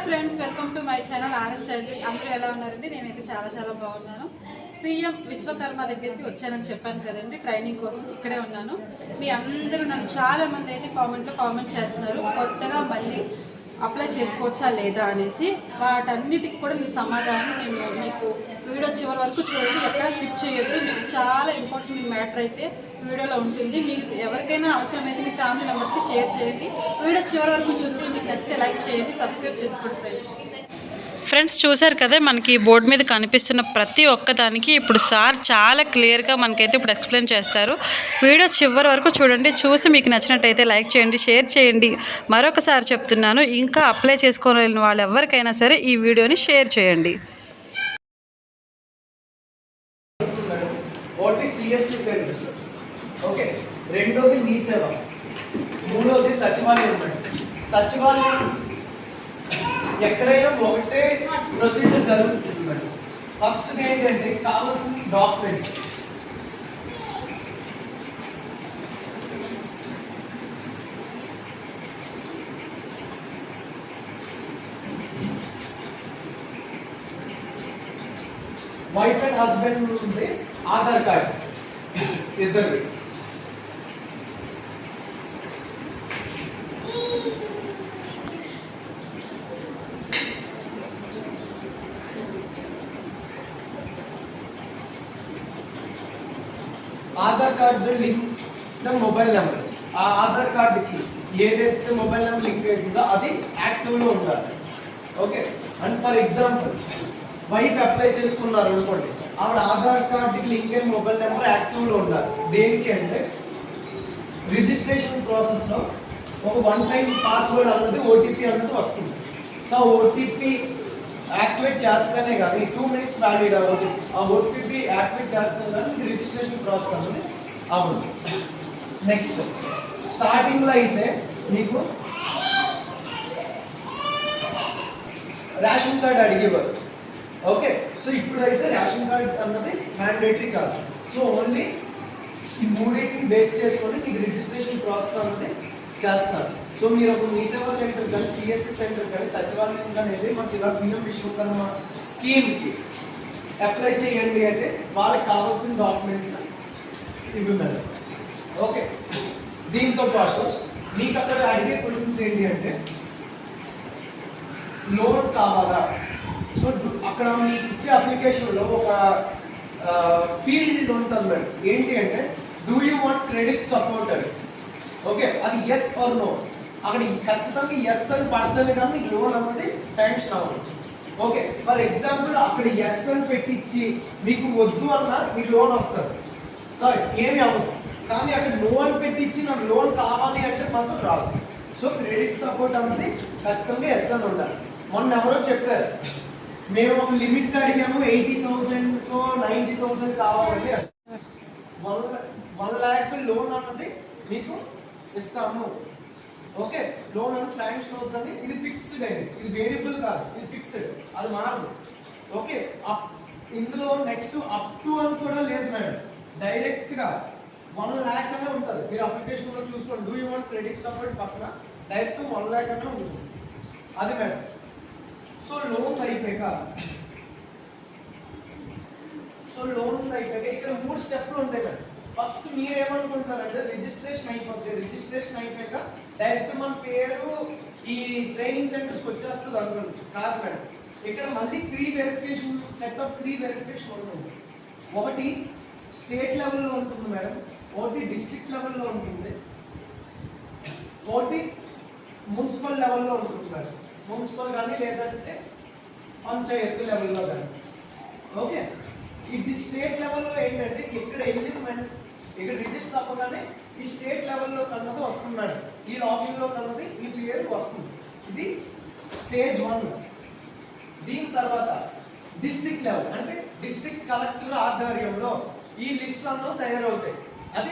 Friends, welcome to my channel RS style. అందరూ ఎలా ఉన్నారండి? నేనైతే చాలా బాగున్నాను. పిఎం విశ్వకర్మ దగ్గరికి వచ్చానని చెప్పాను కదండి, ట్రైనింగ్ కోసం ఇక్కడే ఉన్నాను. మీ అందరూ నన్ను చాలా మంది అయితే కామెంట్ చేస్తున్నారు, కొత్తగా మళ్ళీ అప్లై చేసుకోవచ్చా లేదా అనేసి. వాటన్నిటికి కూడా మీ సమాధానం నేను మీకు వీడియో చివరి వరకు చూడండి, ఎక్కడ స్కిప్ చేయొద్దు. మీకు చాలా ఇంపార్టెంట్ మ్యాటర్ అయితే వీడియోలో ఉంటుంది. మీకు ఎవరికైనా అవసరమైతే మీ ఫ్యామిలీ మెంబర్స్కి షేర్ చేయండి. వీడియో చివరి వరకు చూసి మీకు నచ్చితే లైక్ చేయండి, సబ్స్క్రైబ్ చేసుకోండి. ఫ్రెండ్స్, చూశారు కదా, మనకి బోర్డు మీద కనిపిస్తున్న ప్రతి ఒక్కదానికి ఇప్పుడు సార్ చాలా క్లియర్గా మనకైతే ఇప్పుడు ఎక్స్ప్లెయిన్ చేస్తారు. వీడియో చివరి వరకు చూడండి, చూసి మీకు నచ్చినట్టయితే లైక్ చేయండి, షేర్ చేయండి. మరొకసారి చెప్తున్నాను, ఇంకా అప్లై చేసుకోలేని వాళ్ళు ఎవరికైనా సరే ఈ వీడియోని షేర్ చేయండి. రెండోది మీ సేవ, మూడోది సచివాలయం. సచివాలయం ఎక్కడైనా ఒకటే ప్రొసీజర్ జరుగుతుంది. ఫస్ట్ ఏంటంటే కావాల్సిన డాక్యుమెంట్స్. వైఫ్ అండ్ హస్బెండ్ ఉంది, ఆధార్ కార్డ్ ఇద్దరు. Aadhaar card link mobile number, ఆ ఆధార్ కార్డుకి ఏదైతే మొబైల్ నెంబర్ లింక్ అవుతుందో అది యాక్టివ్లో ఉండాలి. Okay. And for example wife apply చేసుకున్నారు అనుకోండి, ఆవిడ ఆధార్ కార్డుకి లింక్ అయిన మొబైల్ నెంబర్ యాక్టివ్లో ఉండాలి. దేనికి అంటే రిజిస్ట్రేషన్ ప్రాసెస్లో ఒక 1 టైం పాస్వర్డ్ అన్నది ఓటీపీ అన్నది వస్తుంది. సో ఓటీపీ యాక్టివేట్ చేస్తేనే కానీ 2 minutes వ్యాలిడ్ ఓటీపీ, ఆ ఓటీపీ యాక్టివేట్ చేస్తేనే కానీ రిజిస్ట్రేషన్ ప్రాసెస్ అనేది అవ్వదు. నెక్స్ట్ స్టార్టింగ్లో అయితే మీకు రేషన్ కార్డ్ అడిగేవారు. ఓకే. సో ఇప్పుడైతే రేషన్ కార్డ్ అన్నది మ్యాండేటరీ కాదు. సో ఓన్లీ ఈ మూడింటిని బేస్ చేసుకొని మీకు రిజిస్ట్రేషన్ ప్రాసెస్ అన్నది చేస్తున్నారు. సో మీరు ఒక మీ సేవా సెంటర్ కానీ, సిఎస్సి సెంటర్ కానీ, సచివాలయం కానీ వెళ్ళి మాకు ఇలా పిఎం విశ్వకర్మ స్కీమ్కి అప్లై చేయండి అంటే వాళ్ళకి కావాల్సిన డాక్యుమెంట్స్ ఇవి మేడం. ఓకే. దీంతో పాటు మీకు అక్కడ అడిగే క్వశ్చన్స్ ఏంటి అంటే లోన్ కావాలా. సో అక్కడ మీకు ఇచ్చే అప్లికేషన్లో ఒక ఫీల్డ్ ఉంటుంది మేడం. ఏంటి అంటే do you want credit supported. Okay. అది ఎస్ ఆర్ నో. అక్కడ ఖచ్చితంగా ఎస్ అని పడితేనే కానీ మీకు లోన్ అన్నది శాంక్షన్ అవ్వదు. ఓకే. ఫర్ ఎగ్జాంపుల్ అక్కడ ఎస్ అని పెట్టించి మీకు వద్దు అన్నా మీకు లోన్ వస్తుంది, సారీ ఏమి అవ్వదు. కానీ అక్కడ నో అని పెట్టించి నాకు లోన్ కావాలి అంటే మాత్రం రాదు. సో క్రెడిట్ సపోర్ట్ అన్నది ఖచ్చితంగా ఎస్ అని ఉండాలి. మొన్న ఎవరో చెప్పారు, మేము ఒక లిమిట్ అడిగాము 80,000తో 90,000 కావాలండి. 1 lakh లోన్ అన్నది మీకు ఇస్తాము. ఓకే. లోన్ అనేది శాంక్షన్ అవుతుంది. ఇది ఫిక్స్డ్ అయింది, ఇది వేరియబుల్ కాదు, ఇది ఫిక్స్డ్, అది మారదు. ఓకే. ఇందులో నెక్స్ట్ అప్ టు అని కూడా లేదు మేడం, డైరెక్ట్గా 1 lakh అనే ఉంటుంది. మీరు అప్లికేషన్లో చూసుకోండి, do you want credit support పక్కన డైరెక్ట్ 1 lakh అనే ఉంటుంది, అది మేడం. సో లోన్ అయిపోయాక ఇక్కడ 3 స్టెప్లు ఉంటాయి మేడం. ఫస్ట్ మీరు ఏమనుకుంటారంటే రిజిస్ట్రేషన్ అయిపోద్ది. రిజిస్ట్రేషన్ అయిపోయాక డైరెక్ట్ మన పేరు ఈ ట్రైనింగ్ సెంటర్స్కి వచ్చేస్తుంది అనుకోండి. కాదు మేడం, ఇక్కడ మళ్ళీ 3 వెరిఫికేషన్, సెట్ ఆఫ్ 3 వెరిఫికేషన్ ఉంటుంది. ఒకటి స్టేట్ లెవెల్లో ఉంటుంది మేడం, ఒకటి డిస్ట్రిక్ట్ లెవెల్లో ఉంటుంది, ఒకటి మున్సిపల్ లెవెల్లో ఉంటుంది మేడం. మున్సిపల్ కానీ లేదంటే పంచాయతీ లెవెల్లో కానీ. ఓకే. ఇది స్టేట్ లెవెల్లో ఏంటంటే ఇక్కడ వెళ్ళి మేడం, ఇక్కడ రిజిస్టర్ అవ్వగానే ఈ స్టేట్ లెవెల్లో కన్నది వస్తుంది మేడం, ఈ లాగిన్లో కన్నది ఈ పేరుకి వస్తుంది. ఇది స్టేజ్ 1. దీని తర్వాత డిస్ట్రిక్ట్ లెవెల్ అంటే డిస్ట్రిక్ట్ కలెక్టర్ ఆధ్వర్యంలో ఈ లిస్టులన్నీ తయారవుతాయి. అది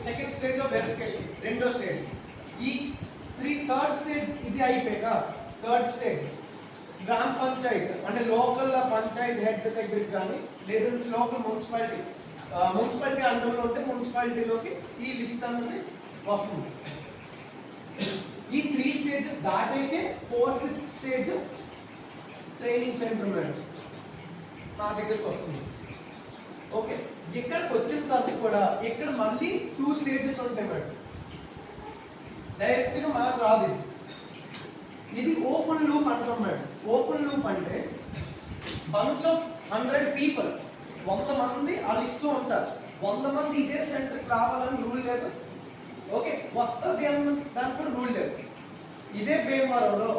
సెకండ్ స్టేజ్ ఆఫ్ వెరిఫికేషన్, రెండో స్టేజ్. ఈ థర్డ్ స్టేజ్ ఇది అయిపోయాక థర్డ్ స్టేజ్ గ్రామ పంచాయతీ అంటే లోకల్ పంచాయతీ హెడ్ దగ్గరికి కానీ లేదంటే లోకల్ మున్సిపాలిటీ అండర్లో ఉంటే మున్సిపాలిటీలోకి ఈ లిస్ట్ అన్నది వస్తుంది. ఈ 3 స్టేజెస్ దాటైతే 4th stage training centre madam నా దగ్గరికి వస్తుంది. ఓకే, ఇక్కడికి వచ్చిన తర్వాత కూడా ఇక్కడ మళ్ళీ 2 స్టేజెస్ ఉంటాయి మేడం. డైరెక్ట్గా మాకు రాదు ఇది ఓపెన్ లూప్ అంటాం మేడం. ఓపెన్ లూప్ అంటే బంచ్ ఆఫ్ 100 పీపుల్, 100 మంది ఆ లిస్ట్లో ఉంటారు. 100 మంది ఇదే సెంటర్కి రావాలని రూల్ లేదు. ఓకే, వస్తుంది అన్న దానికి కూడా రూల్ లేదు. ఇదే భీమవరంలో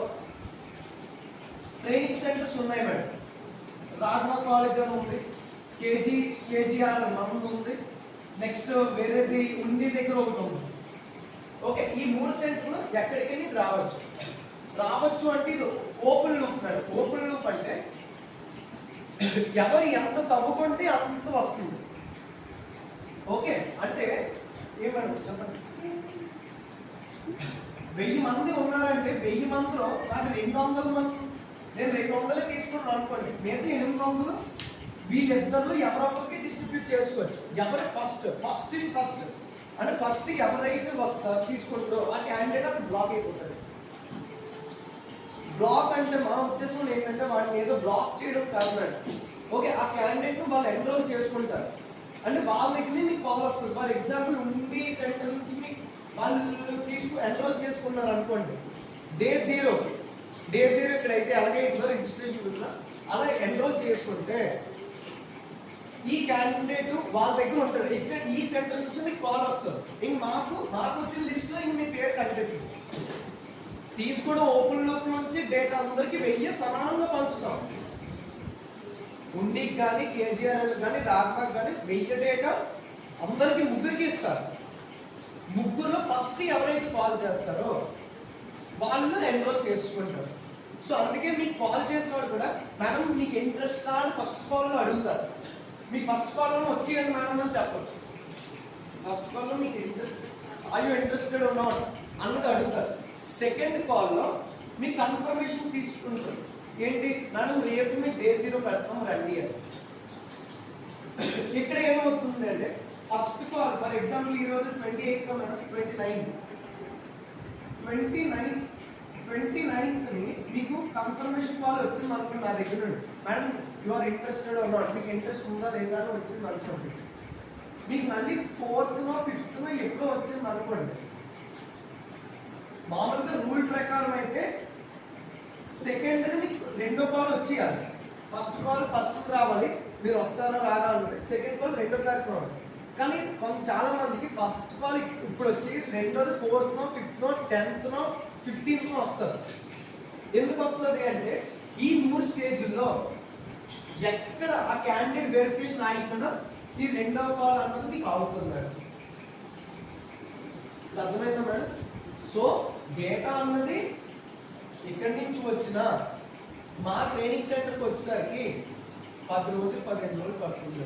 ట్రైనింగ్ సెంటర్స్ ఉన్నాయి మేడం. రాఘవ కాలేజ్ అని ఉంది, కేజీఆర్ మంది ఉంది, నెక్స్ట్ వేరేది ఉండి దగ్గర ఒకటి ఉంది. ఓకే, ఈ 3 సెంటర్లు ఎక్కడికైనా ఇది రావచ్చు అంటే ఇది open loop madam. Open loop అంటే ఎవరు ఎంత తవ్వుకుంటే అంత వస్తుంది. ఓకే, అంటే ఏమన్నా చెప్పండి, 1000 మంది ఉన్నారంటే 1000 మందిలో నాకు 200 మంది, నేను 200 తీసుకున్నాను అనుకోండి, మిగతా 800 వీళ్ళిద్దరు ఎవరొకరికి డిస్ట్రిబ్యూట్ చేసుకోవచ్చు. ఎవరు ఫస్ట్ అంటే ఫస్ట్ ఎవరైతే తీసుకుంటారో ఆ క్యాండిడేట్ అప్పుడు బ్లాక్ అయిపోతాడు. బ్లాక్ అంటే మా ఉద్దేశం ఏంటంటే వాడిని ఏదో బ్లాక్ చేయడం కాదు మేడం. ఓకే, ఆ క్యాండిడేట్ను వాళ్ళు ఎన్రోల్ చేసుకుంటారు అంటే వాళ్ళ దగ్గర మీకు కాల్ వస్తుంది. ఫర్ ఎగ్జాంపుల్ ఉండి సెంటర్ నుంచి మీకు వాళ్ళు ఎన్రోల్ చేసుకున్నారు అనుకోండి, డే జీరో ఇక్కడైతే ఎలాగైతుందో రిజిస్ట్రేషన్ అలా ఎన్రోల్ చేసుకుంటే ఈ క్యాండిడేట్ వాళ్ళ దగ్గర ఉంటాడు. ఇక్కడ ఈ సెంటర్ నుంచి మీకు కాల్ వస్తుంది. ఇంక మాకు వచ్చిన లిస్ట్లో ఇంక మీ పేరు కనిపించింది. తీసుకోవడం ఓపెన్ లూప్ నుంచి డేటా అందరికి 1000 సమానంగా పంచుతాం. ఉండికి కానీ కేజీఆర్ఎల్ కానీ రాగ్మాక్ కానీ 1000 డేటా అందరికి ముగ్గురికి ఇస్తారు. ముగ్గురులో ఫస్ట్ ఎవరైతే కాల్ చేస్తారో వాళ్ళు ఎన్రోల్ చేసుకుంటారు. సో అందుకే మీకు కాల్ చేసిన వాళ్ళు కూడా మేడం మీకు ఇంట్రెస్ట్ అని ఫస్ట్ కాల్లో అడుగుతారు. మీకు ఫస్ట్ కాల్లో వచ్చేయండి మేడం అని చెప్పచ్చు. ఫస్ట్ కాల్లో మీకు ఇంట్రెస్టెడ్ ఉన్నవాడు అన్నది అడుగుతారు. సెకండ్ కాల్లో మీ కన్ఫర్మేషన్ తీసుకుంటారు. ఏంటి మేడం రేపు మీకు డే 0 పెడతాం రండి అని. ఇక్కడ ఏమవుతుంది అంటే ఫస్ట్ కాల్ ఫర్ ఎగ్జాంపుల్ ఈరోజు 28th మేడం 29th మీకు కన్ఫర్మేషన్ కాల్ వచ్చింది అనుకోండి నా దగ్గర నుండి, మేడం యు ఆర్ ఇంట్రెస్టెడ్ అన్నమాట, మీకు ఇంట్రెస్ట్ ఉందా లేదా అని వచ్చింది అనుకోండి. మీకు మళ్ళీ 4th 5th ఎప్పుడో వచ్చింది అనుకోండి. మామూలుగా రూల్ ప్రకారం అయితే సెకండ్ మీకు రెండో కాల్ వచ్చేయాలి. ఫస్ట్ కాల్ ఫస్ట్ రావాలి, మీరు వస్తారా రారా అన్నది. సెకండ్ కాల్ 2వ తారీఖు రావాలి. కానీ చాలా మందికి ఫస్ట్ కాల్ ఇప్పుడు వచ్చి రెండోది 4th 5th 10th 15th వస్తారు. ఎందుకు వస్తుంది అంటే ఈ 3 స్టేజ్ల్లో ఎక్కడ ఆ క్యాండిడేట్ వెరిఫికేషన్ ఆగిపోయినా ఈ 2వ కాల్ అన్నది మీకు అవుతుంది మేడం. అర్థమైందా మేడం? సో డేటా అన్నది ఇక్కడి నుంచి వచ్చిన మా ట్రైనింగ్ సెంటర్కి వచ్చేసరికి 10 రోజులు 15 రోజులు పడుతుంది.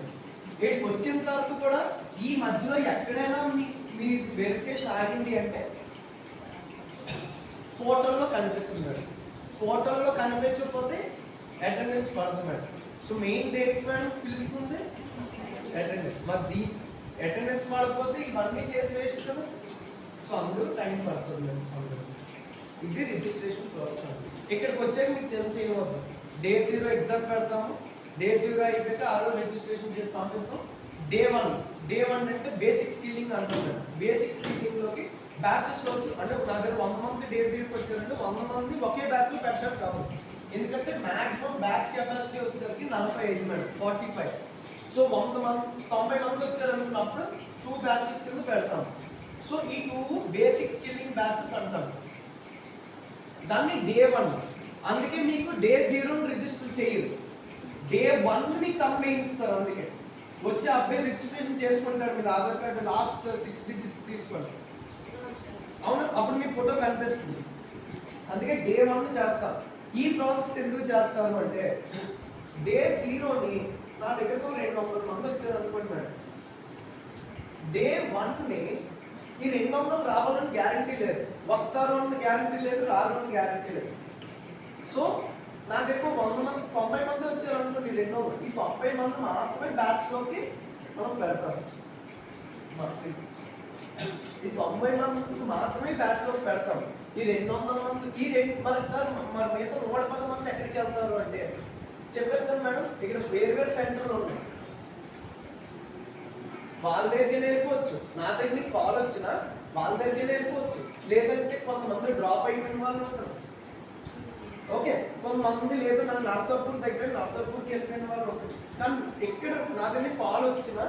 ఇక్కడికి వచ్చిన తర్వాత కూడా ఈ మధ్యలో ఎక్కడైనా మీ వెరిఫికేషన్ ఆగింది అంటే పోర్టల్లో కనిపించదు మేడం. పోర్టల్లో కనిపించకపోతే అటెండెన్స్ పడుతుంది మేడం. సో మెయిన్ దేనికి మేడం పిలుస్తుంది అటెండెన్స్. మరి అటెండెన్స్ పడకపోతే ఇవన్నీ చేసి వేస్ట్ కదా. సో అందరూ టైం పడుతుంది మేడం. ఇది రిజిస్ట్రేషన్ ప్రాసెస్. ఇక్కడికి వచ్చాక మీకు తెలిసి ఏమవుతుంది, డే 0 ఎగ్జామ్ పెడతాము. డే 0 అయిపోయాక ఆ రోజు రిజిస్ట్రేషన్ చేసి పంపిస్తాం. డే 1 అంటే బేసిక్ స్కిల్లింగ్ అంటాం. బేసిక్ స్కిల్లింగ్లోకి బ్యాచెస్లోకి అంటే నా దగ్గర 100 మంది డే 0కి వచ్చారంటే 100 మంది ఒకే బ్యాచ్లో పెట్టడం కాదు. ఎందుకంటే మ్యాక్సిమం బ్యాచ్ కెపాసిటీ వచ్చేసరికి 45 మేడం, 45. సో 100 మంది 90 మంది వచ్చారనుకున్నప్పుడు 2 బ్యాచెస్ కింద పెడతాం. సో ఈ 2 బేసిక్ స్కిల్లింగ్ బ్యాచెస్ అంటాం. దాన్ని డే 1. అందుకే మీకు డే 0 రిజిస్టర్ చేయరు, డే 1 మీకు తప్పేయిస్తారు. అందుకే వచ్చే అబ్బాయి రిజిస్ట్రేషన్ చేసుకుంటారు. మీరు ఆధార్ కార్డు లాస్ట్ 6 digits తీసుకోండి, అవును, అప్పుడు మీ ఫోటో కనిపిస్తుంది. అందుకే డే 1 చేస్తాం. ఈ ప్రాసెస్ ఎందుకు చేస్తాను అంటే డే 0ని నా దగ్గరకు 200 మంది వచ్చారు అనుకోండి మేడం. డే 1ని ఈ 200 రావాలని గ్యారంటీ లేదు, వస్తారు అన్న గ్యారంటీ లేదు, రారు అని గ్యారంటీ లేదు. సో నా దగ్గర 100 మంది 90 మంది వచ్చారు అనుకోండి 200, ఈ 90 మంది మాత్రమే బ్యాచ్లోకి మనం పెడతాం. ఈ 90 మందికి మాత్రమే బ్యాచ్ లో పెడతాం. ఈ 200 మంది మనకి సార్ మన మిగతా 110 మంది ఎక్కడికి వెళ్తారు అంటే చెప్పారు కదా మేడం, ఇక్కడ వేరు సెంటర్లు ఉన్నాయి. వాళ్ళ దగ్గర నేర్చుకోవచ్చు, నా దగ్గరికి కాల్ వచ్చినా వాళ్ళ దగ్గర నేర్చుకోవచ్చు. లేదంటే కొంతమంది డ్రాప్ అయిపోయిన వాళ్ళు ఉంటారు. ఓకే, కొంతమంది లేదు నా నర్సాపూర్ దగ్గర నర్సాపూర్కి వెళ్ళిపోయిన వాళ్ళు ఉంటారు. కానీ ఎక్కడ నా దగ్గర కాల్ వచ్చినా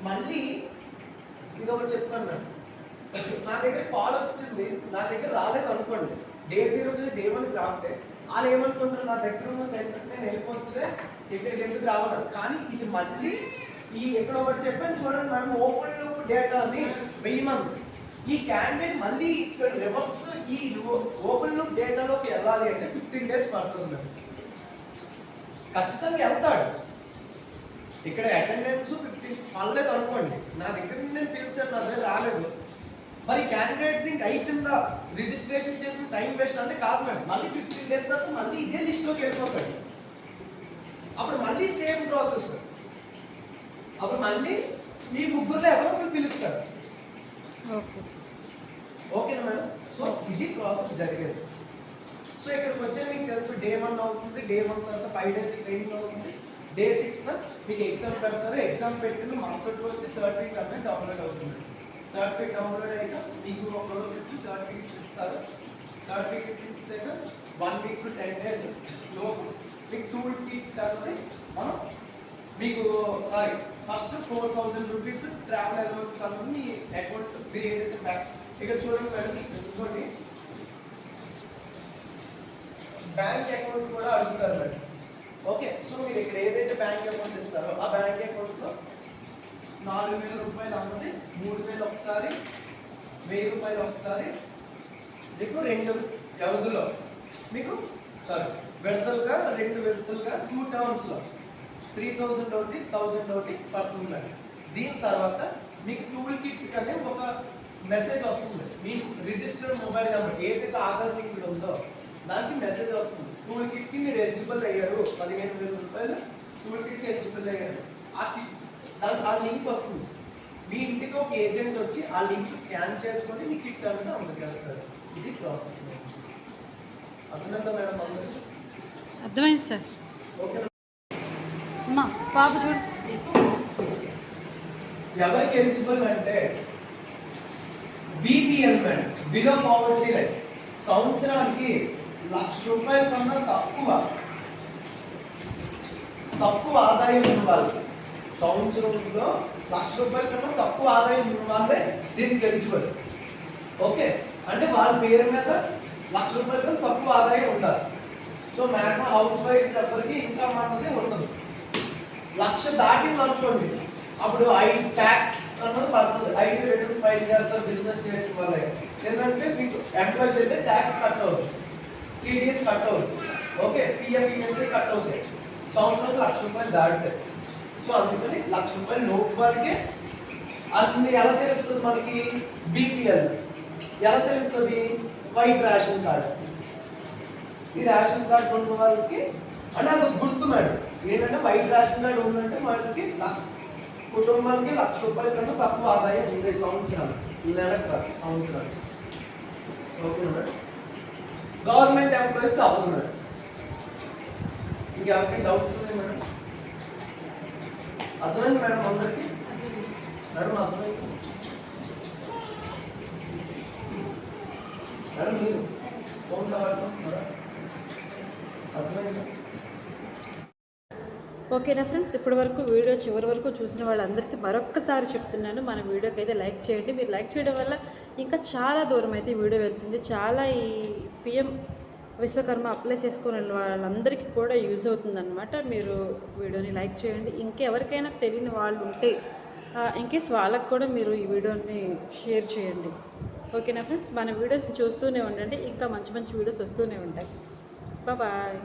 మళ్ళీ ఇది ఒకటి చెప్తాను మేడం, నా దగ్గర కాల్ వచ్చింది, నా దగ్గర రాలేదు అనుకోండి, డే 0 డే 1 రాస్తే వాళ్ళు ఏమనుకుంటారు, నా దగ్గర ఉన్న సెంటర్ నేను వెళ్ళిపోవచ్చే, ఇక్కడికి ఎందుకు రావాలి. కానీ ఇది మళ్ళీ ఈ ఎక్కడ ఒకటి చెప్పాను చూడండి మేడం, ఓపెన్ లూప్ డేటాని 1000 మంది ఈ క్యాండిడేట్ మళ్ళీ ఇక్కడ రివర్స్ ఈ ఓపెన్ లూప్ డేటాలోకి వెళ్ళాలి అంటే 15 డేస్ పడుతుంది మేడం. ఖచ్చితంగా వెళ్తాడు. ఇక్కడ అటెండెన్స్ 15 పర్లేదు అనుకోండి, నా దగ్గర నేను పిలిచాను, నా దగ్గర రాలేదు, మరి క్యాండిడేట్ థింక్ అయిపోయిందా, రిజిస్ట్రేషన్ చేసిన టైం వేస్ట్ అంటే కాదు మేడం. మళ్ళీ 15 డేస్ తర్వాత మళ్ళీ ఇదే లిస్ట్లోకి వెళ్ళిపోతాడు. అప్పుడు మళ్ళీ సేమ్ ప్రాసెస్, అప్పుడు మళ్ళీ ఈ ముగ్గురులో ఎవరో ఒకరు పిలుస్తారు. ఓకే సార్, ఓకేనా మేడం. సో ఇది ప్రాసెస్ జరిగేది. సో ఇక్కడికి వచ్చే మీకు తెలుసు డే 1 అవుతుంది, డే 1 తర్వాత 5 డేస్ ట్రైనింగ్ అవుతుంది, డే 6 మీకు ఎగ్జామ్ పెడతారు. ఎగ్జామ్ పెట్టిన మరుసటి రోజు సర్టిఫికేట్ అనేది డౌన్లోడ్ అవుతుంది. సర్టిఫికేట్ డౌన్లోడ్ అయ్యాక మీకు ఒక రోజు వచ్చి సర్టిఫికేట్స్ ఇస్తారు. సర్టిఫికేట్స్ ఇచ్చాక 1 వీక్ to 10 డేస్ లోపు మీకు టూల్ కిట్ అన్నది మనం మీకు ఫస్ట్ 4000 రూపీస్ ట్రావెల్ అలవెన్స్ అన్నది మీ అకౌంట్ మీరు ఏదైతే బ్యాంక్ ఇక్కడ చూడండి మేడం, ఇంకోటి బ్యాంక్ అకౌంట్ కూడా అడుగుతారు మేడం. ఓకే, సో మీరు ఇక్కడ ఏదైతే బ్యాంక్ అకౌంట్ ఇస్తారో ఆ బ్యాంక్ అకౌంట్లో 4000 రూపాయలు అన్నది 3000 ఒకసారి, 1000 రూపాయలు ఒకసారి, మీకు 2 వ్యవధిలో మీకు విడతలుగా 2 విడతలుగా 2 టర్మ్స్లో 3000 ఒకటి 1000 ఒకటి పడుతుంది. దీని తర్వాత మీకు టూల్ కిట్ అనే ఒక మెసేజ్ వస్తుంది. మీ రిజిస్టర్డ్ మొబైల్ నెంబర్ ఏదైతే ఆధార్ లింక్ ఉందో దానికి మెసేజ్ వస్తుంది. టూల్ కిట్కి మీరు ఎలిజిబుల్ అయ్యారు, 15,000 రూపాయలు టూల్ కిట్కి ఎలిజిబుల్ అయ్యారు. ఆ లింక్ వస్తుంది. మీ ఇంటికి ఒక ఏజెంట్ వచ్చి ఆ లింక్ స్కాన్ చేసుకొని మీ కిట్ అనేది అందజేస్తారు. ఇది ప్రాసెస్. అర్థమైందా మేడం? అందరికీ అర్థమైంది సార్. ఓకే, అమ్మా పాప చూడు. ఎవరికి ఎలిజిబుల్ అంటే BPL madam, below poverty line, సంవత్సరానికి 1,00,000 రూపాయల కన్నా తక్కువ ఆదాయం ఉన్న వాళ్ళు, సంవత్సరంలో 1,00,000 రూపాయల కన్నా తక్కువ ఆదాయం ఉన్న వాళ్ళే దీనికి ఎలిజిబుల్. ఓకే, అంటే వాళ్ళ పేరు మీద 1,00,000 రూపాయల కన్నా తక్కువ ఆదాయం ఉండాలి. సో మ్యాక్సిమం హౌస్ వైఫ్స్ ఎవరికి ఇన్కమ్ అన్నది ఉండదు. 1,00,000 దాటింది అనుకోండి, అప్పుడు ట్యాక్స్ అన్నది పడుతుంది. 5 రిటర్న్ ఫైల్ చేస్తారు బిజినెస్ చేసిన వాళ్ళే. ఎందుకంటే మీకు ఎంప్లాయీస్ అయితే ట్యాక్స్ కట్ అవుతుంది, టీడీఎస్ కట్ అవుతుంది, ఓకే, పిఎఫ్ఈఎస్ఏ కట్ అవుతాయి. సంవత్సరానికి 1,00,000 రూపాయలు దాటుతాయి. సో అందుకని 1,00,000 రూపాయలు లోపు వరకే. అది ఎలా తెలుస్తుంది మనకి? బీపీఎల్ ఎలా తెలుస్తుంది? White ration card. ఈ రేషన్ కార్డు ఉన్న వాళ్ళకి అంటే అది గుర్తు మేడం ఏంటంటే వైట్ రేషన్ కార్డు ఉందంటే వాళ్ళకి కుటుంబానికి 1,00,000 రూపాయల కన్నా తక్కువ ఆదాయం ఉంది సంవత్సరాలు, నెలకు కాదు సంవత్సరాలు. Okay madam. గవర్నమెంట్ ఎంప్లాయీస్కి అవ్వదు మేడం. ఇంకెవరికి డౌట్స్ ఉన్నాయి మేడం? అర్థమైంది మేడం అందరికి? మేడం అర్థమైంది మేడం? మీరు ఫోన్ కావాలి మేడం? అర్థమైంది? ఓకేనా ఫ్రెండ్స్, ఇప్పటి వరకు వీడియో చివరి వరకు చూసిన వాళ్ళందరికీ మరొక్కసారి చెప్తున్నాను, మన వీడియోకి అయితే లైక్ చేయండి. మీరు లైక్ చేయడం వల్ల ఇంకా చాలా దూరం అయితే ఈ వీడియో వెళ్తుంది. చాలా ఈ పిఎం విశ్వకర్మ అప్లై చేసుకునే వాళ్ళందరికీ కూడా యూజ్ అవుతుందన్నమాట. మీరు వీడియోని లైక్ చేయండి. ఇంకెవరికైనా తెలియని వాళ్ళు ఉంటే ఇంకేస్ వాళ్ళకు కూడా మీరు ఈ వీడియోని షేర్ చేయండి. ఓకేనా ఫ్రెండ్స్, మన వీడియోస్ చూస్తూనే ఉండండి, ఇంకా మంచి మంచి వీడియోస్ వస్తూనే ఉంటాయి. బాయ్.